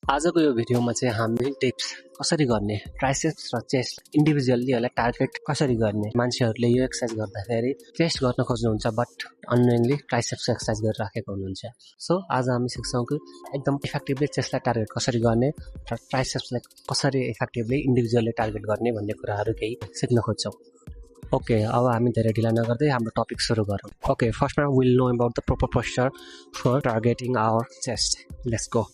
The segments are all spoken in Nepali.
आजको यो भिडियोमा चाहिँ हामी टिप्स कसरी गर्ने, ट्राइसेप्स र चेस्ट इन्डिभिजुअली यसलाई टार्गेट कसरी गर्ने। मान्छेहरूले यो एक्सर्साइज गर्दाखेरि चेस्ट गर्न खोज्नुहुन्छ बट अननोइङली ट्राइसेप्स एक्सर्साइज गरिराखेको हुनुहुन्छ। सो आज हामी सिक्छौँ कि एकदम इफेक्टिभली चेस्टलाई टार्गेट कसरी गर्ने र ट्राइसेप्सलाई कसरी इफेक्टिभली इन्डिभिजुअली टार्गेट गर्ने भन्ने कुराहरू केही सिक्न खोज्छौँ। ओके, अब हामी धेरै ढिला नगर्दै हाम्रो टपिक सुरु गरौँ। ओके, फर्स्टमा will know about the proper posture for targeting our chest. Let's go.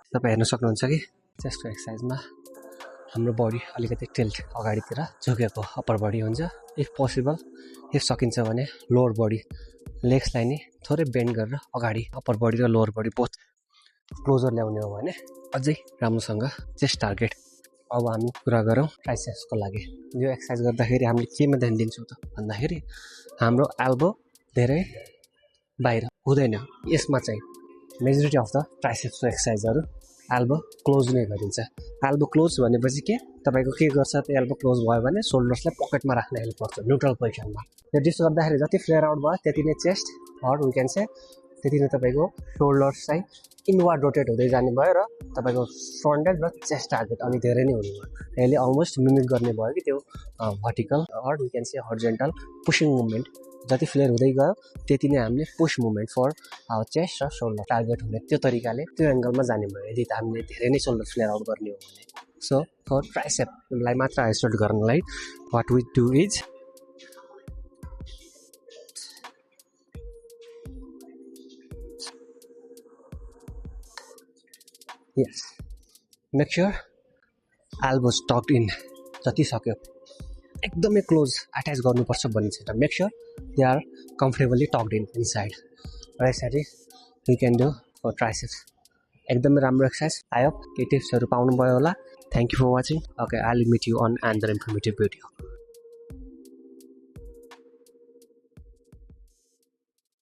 तपाईँ हेर्न सक्नुहुन्छ कि चेस्टको एक्सर्साइजमा हाम्रो बडी अलिकति टिल्ट अगाडितिर झुकेको अप्पर बडी हुन्छ। इफ पोसिबल, इफ सकिन्छ भने लोवर बडी लेग्सलाई नि थोरै बेन्ड गरेर अगाडि अप्पर बडी र लोवर बडी बोथ क्लोजर ल्याउने हो भने अझै राम्रोसँग चेस्ट टार्गेट। अब हामी कुरा गरौँ ट्राइसेप्सको लागि। यो एक्सर्साइज गर्दाखेरि हामीले केमा ध्यान दिन्छौँ त भन्दाखेरि हाम्रो एल्बो धेरै बाहिर हुँदैन। यसमा चाहिँ मेजोरिटी अफ द ट्राइसेप्सको एक्सर्साइजहरू एल्बो क्लोज नै गरिन्छ। एल्बो क्लोज भनेपछि तपाईँको के गर्छ त, एल्बो क्लोज भयो भने सोल्डर्सलाई पकेटमा राख्न हेल्प गर्छ, न्युट्रल पोजिसनमा। यो डिस गर्दाखेरि जति फ्लेयर आउट भयो त्यति नै चेस्ट अर वी क्यान से त्यति नै तपाईँको सोल्डर्स चाहिँ इनवार्ड रोटेट हुँदै जाने भयो र तपाईँको फ्रन्ट एन्ड र चेस्ट टार्गेट अलिक धेरै नै हुने भयो। यसले अलमोस्ट मिमिक गर्ने भयो कि त्यो vertical or we can say horizontal pushing movement जति फ्लेयर हुँदै गयो त्यति नै हामीले पुस मुभमेन्ट फर चेस्ट र सोल्डर टार्गेट हुने त्यो तरिकाले त्यो एङ्गलमा जाने भयो यदि हामीले धेरै नै सोल्डर फ्लेयर आउट गर्ने हो भने। सो फर ट्राइसेपलाई मात्र आइसोलेट गर्नलाई what we do is yes, make sure elbows tucked in. जति सक्यो एकदमै क्लोज अट्याच गर्नुपर्छ भन्ने छैन। Make sure they are comfortably tucked in inside. र यसरी we can do for triceps. एकदमै राम्रो एक्सर्साइज। आई होप केही टिप्सहरू पाउनुभयो होला। Thank you for watching. Okay, I will meet you on another informative video.